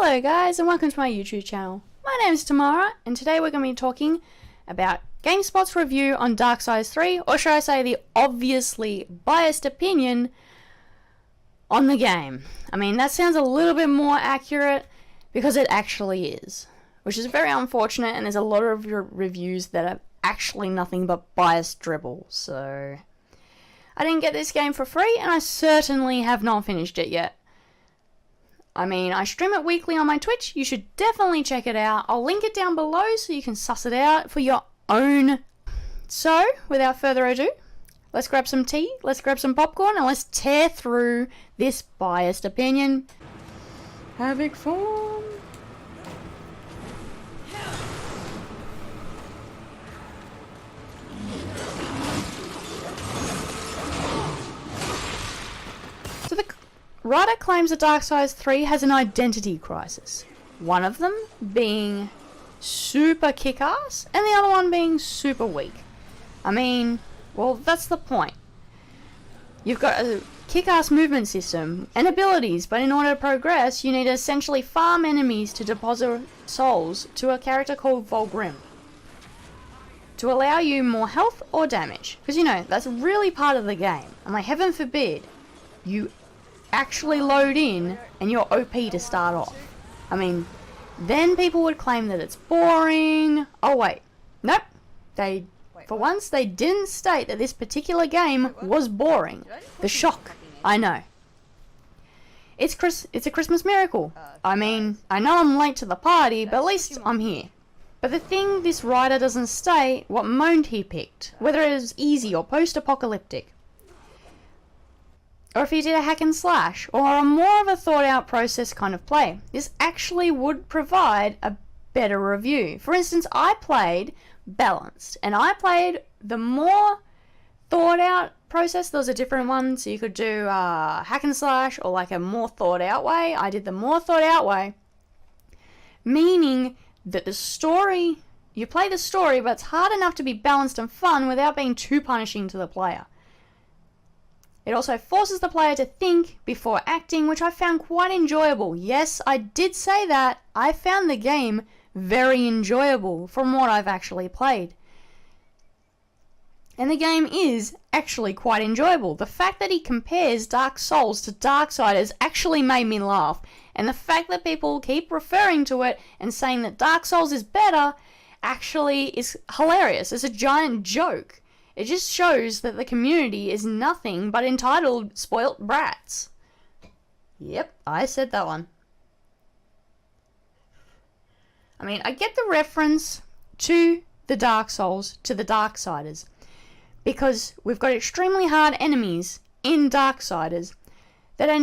Hello guys and welcome to my YouTube channel. My name is Tamara and today we're going to be talking about Gamespot's review on Darksiders 3, or should I say the obviously biased opinion on the game. I mean, that sounds a little bit more accurate because it actually is, which is very unfortunate, and there's a lot of reviews that are actually nothing but biased dribble. So I didn't get this game for free and I certainly have not finished it yet. I mean, I stream it weekly on my Twitch. You should definitely check it out. I'll link it down below so you can suss it out for your own. So, without further ado, let's grab some tea, let's grab some popcorn, and let's tear through this biased opinion. Having fun. So the writer claims that Darksiders 3 has an identity crisis. One of them being super kick-ass, and the other one being super weak. I mean, well, that's the point. You've got a kick-ass movement system and abilities, but in order to progress, you need to essentially farm enemies to deposit souls to a character called Volgrim to allow you more health or damage. Because, you know, that's really part of the game. And like, heaven forbid, you actually load in and you're OP to start off. I mean, then people would claim that it's boring. Oh wait, nope. For once they didn't state that this particular game was boring. The shock, I know. It's a Christmas miracle. I mean, I know I'm late to the party, but at least I'm here. But the thing this writer doesn't state what mode he picked, whether it was easy or post-apocalyptic, or if he did a hack and slash, or a more of a thought out process kind of play. This actually would provide a better review. For instance, I played balanced, and I played the more thought out process. There was a different one, so you could do hack and slash or like a more thought out way. I did the more thought out way, meaning that the story, you play the story, but it's hard enough to be balanced and fun without being too punishing to the player. It also forces the player to think before acting, which I found quite enjoyable. Yes, I did say that. I found the game very enjoyable from what I've actually played. And the game is actually quite enjoyable. The fact that he compares Dark Souls to Darksiders actually made me laugh. And the fact that people keep referring to it and saying that Dark Souls is better actually is hilarious. It's a giant joke. It just shows that the community is nothing but entitled, spoilt brats. Yep, I said that one. I mean, I get the reference to the Dark Souls, to the Darksiders, because we've got extremely hard enemies in Darksiders that are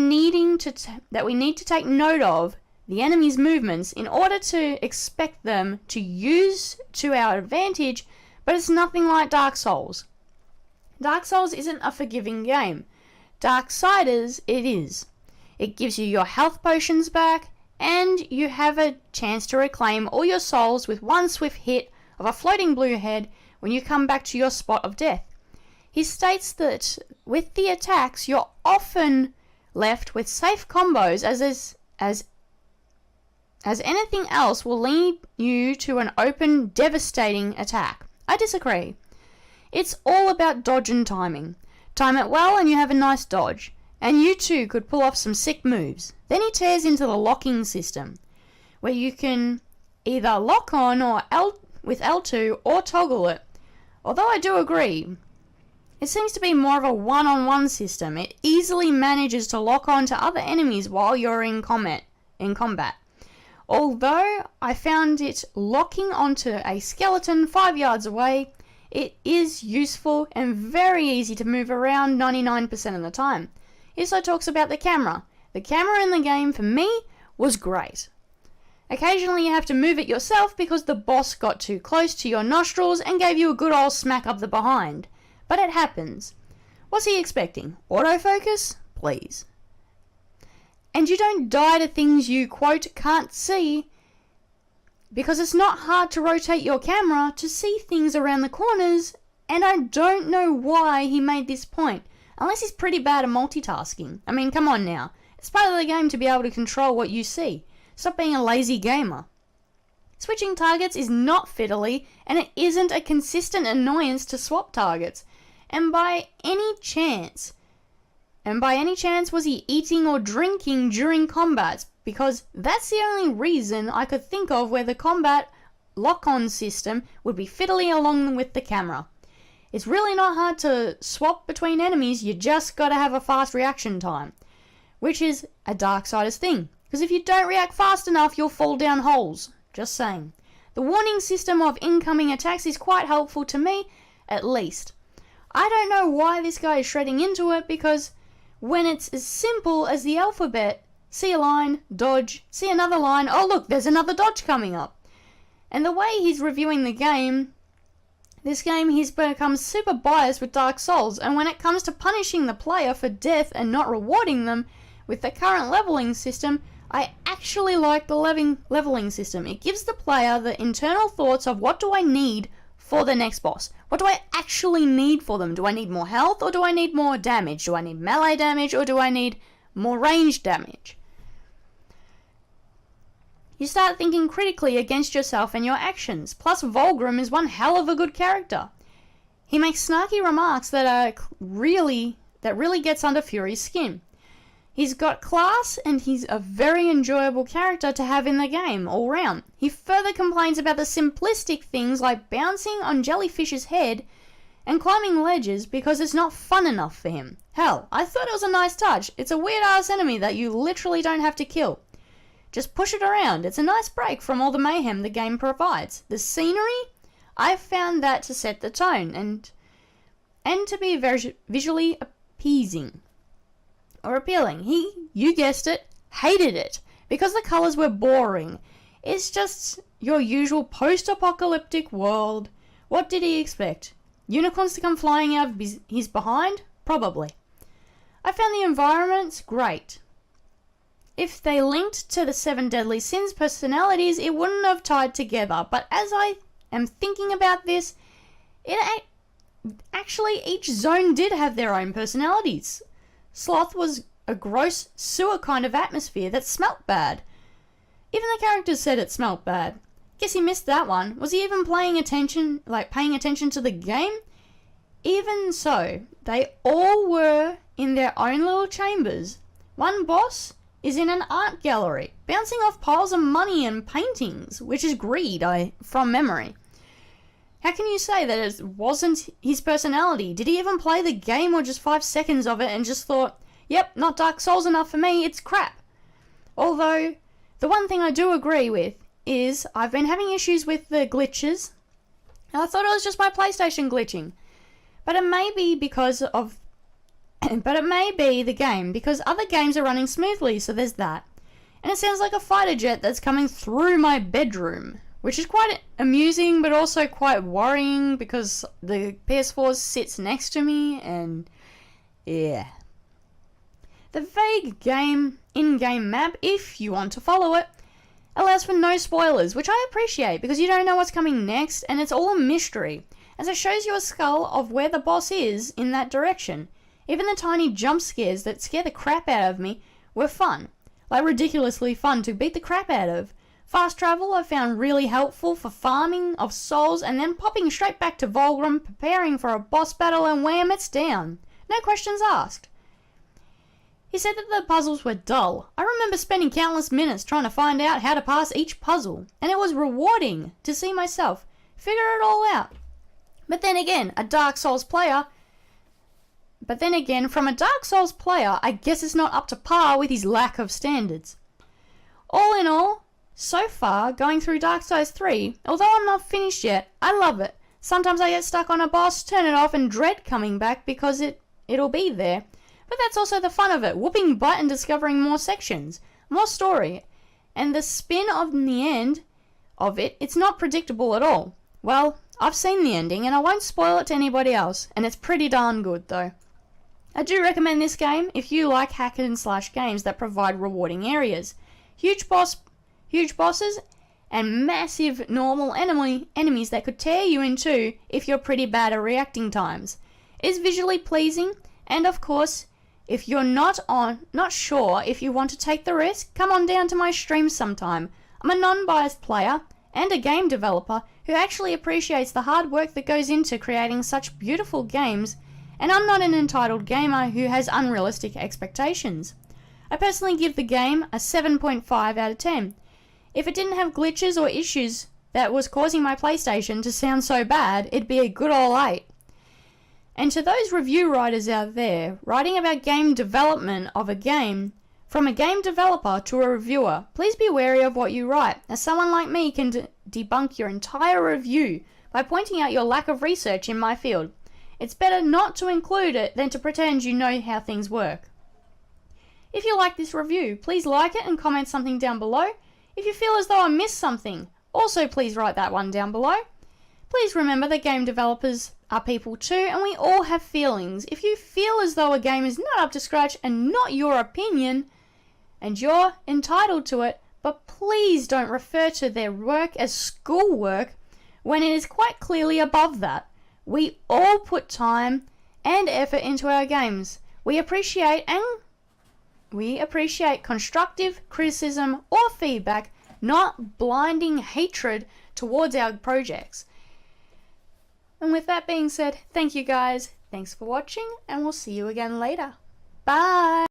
that we need to take note of the enemy's movements in order to expect them to use to our advantage. But it's nothing like Dark Souls. Dark Souls isn't a forgiving game. Darksiders, it is. It gives you your health potions back, and you have a chance to reclaim all your souls with one swift hit of a floating blue head when you come back to your spot of death. He states that with the attacks, you're often left with safe combos as anything else will lead you to an open, devastating attack. I disagree. It's all about dodge and timing. Time it well and you have a nice dodge, and you too could pull off some sick moves. Then he tears into the locking system, where you can either lock on or with L2 or toggle it. Although I do agree, it seems to be more of a one-on-one system. It easily manages to lock on to other enemies while you're in combat. Although I found it locking onto a skeleton 5 yards away, it is useful and very easy to move around 99% of the time. He also talks about the camera. The camera in the game, for me, was great. Occasionally you have to move it yourself because the boss got too close to your nostrils and gave you a good old smack up the behind. But it happens. What's he expecting? Autofocus? Please. And you don't die to things you, quote, can't see, because it's not hard to rotate your camera to see things around the corners, and I don't know why he made this point, unless he's pretty bad at multitasking. I mean, come on now. It's part of the game to be able to control what you see. Stop being a lazy gamer. Switching targets is not fiddly, and it isn't a consistent annoyance to swap targets. And by any chance was he eating or drinking during combats? Because that's the only reason I could think of where the combat lock-on system would be fiddly along with the camera. It's really not hard to swap between enemies, you just gotta have a fast reaction time. Which is a Darksiders thing. Because if you don't react fast enough, you'll fall down holes. Just saying. The warning system of incoming attacks is quite helpful to me, at least. I don't know why this guy is shredding into it, because when it's as simple as the alphabet, see a line, dodge, see another line, oh look, there's another dodge coming up. And the way he's reviewing the game, this game he's become super biased with Dark Souls, and when it comes to punishing the player for death and not rewarding them with the current leveling system, I actually like the leveling system. It gives the player the internal thoughts of what do I need for the next boss? What do I actually need for them? Do I need more health or do I need more damage? Do I need melee damage or do I need more range damage? You start thinking critically against yourself and your actions. Plus, Volgrim is one hell of a good character. He makes snarky remarks that really gets under Fury's skin. He's got class and he's a very enjoyable character to have in the game all round. He further complains about the simplistic things like bouncing on Jellyfish's head and climbing ledges because it's not fun enough for him. Hell, I thought it was a nice touch. It's a weird ass enemy that you literally don't have to kill. Just push it around. It's a nice break from all the mayhem the game provides. The scenery, I found that to set the tone and to be very visually appeasing. Or appealing. He, you guessed it, hated it because the colours were boring. It's just your usual post-apocalyptic world. What did he expect? Unicorns to come flying out of his behind? Probably. I found the environments great. If they linked to the 7 Deadly Sins personalities, it wouldn't have tied together. But as I am thinking about this, actually each zone did have their own personalities. Sloth was a gross sewer kind of atmosphere that smelt bad. Even the characters said it smelt bad. Guess he missed that one. Was he even paying attention to the game? Even so, they all were in their own little chambers. One boss is in an art gallery, bouncing off piles of money and paintings, which is greed, from memory. How can you say that it wasn't his personality? Did he even play the game or just 5 seconds of it and just thought, yep, not Dark Souls enough for me, it's crap? Although, the one thing I do agree with is I've been having issues with the glitches. I thought it was just my PlayStation glitching. But it may be the game, because other games are running smoothly, so there's that. And it sounds like a fighter jet that's coming through my bedroom, which is quite amusing, but also quite worrying because the PS4 sits next to me, and yeah. The vague in-game map, if you want to follow it, allows for no spoilers, which I appreciate because you don't know what's coming next, and it's all a mystery, as it shows you a skull of where the boss is in that direction. Even the tiny jump scares that scare the crap out of me were fun, like ridiculously fun to beat the crap out of. Fast travel I found really helpful for farming of souls and then popping straight back to Volgrim, preparing for a boss battle, and wham, it's down. No questions asked. He said that the puzzles were dull. I remember spending countless minutes trying to find out how to pass each puzzle, and it was rewarding to see myself figure it all out. But then again, from a Dark Souls player, I guess it's not up to par with his lack of standards. All in all, so far, going through Darksiders 3, although I'm not finished yet, I love it. Sometimes I get stuck on a boss, turn it off, and dread coming back because it'll be there. But that's also the fun of it, whooping butt and discovering more sections, more story. And the spin of the end of it, it's not predictable at all. Well, I've seen the ending, and I won't spoil it to anybody else, and it's pretty darn good though. I do recommend this game if you like hack and slash games that provide rewarding areas, huge bosses, and massive normal enemies that could tear you in two if you're pretty bad at reacting times. It is visually pleasing, and of course, If you're not sure if you want to take the risk, come on down to my stream sometime. I'm a non-biased player and a game developer who actually appreciates the hard work that goes into creating such beautiful games, and I'm not an entitled gamer who has unrealistic expectations. I personally give the game a 7.5 out of 10. If it didn't have glitches or issues that was causing my PlayStation to sound so bad, it'd be a good old 8. And to those review writers out there, writing about game development of a game, from a game developer to a reviewer, please be wary of what you write, as someone like me can debunk your entire review by pointing out your lack of research in my field. It's better not to include it than to pretend you know how things work. If you like this review, please like it and comment something down below. If you feel as though I missed something, also please write that one down below. Please remember that game developers are people too, and we all have feelings. If you feel as though a game is not up to scratch and not your opinion, and you're entitled to it, but please don't refer to their work as schoolwork when it is quite clearly above that. We all put time and effort into our games. We appreciate constructive criticism or feedback, not blinding hatred towards our projects. And with that being said, thank you guys. Thanks for watching, and we'll see you again later. Bye!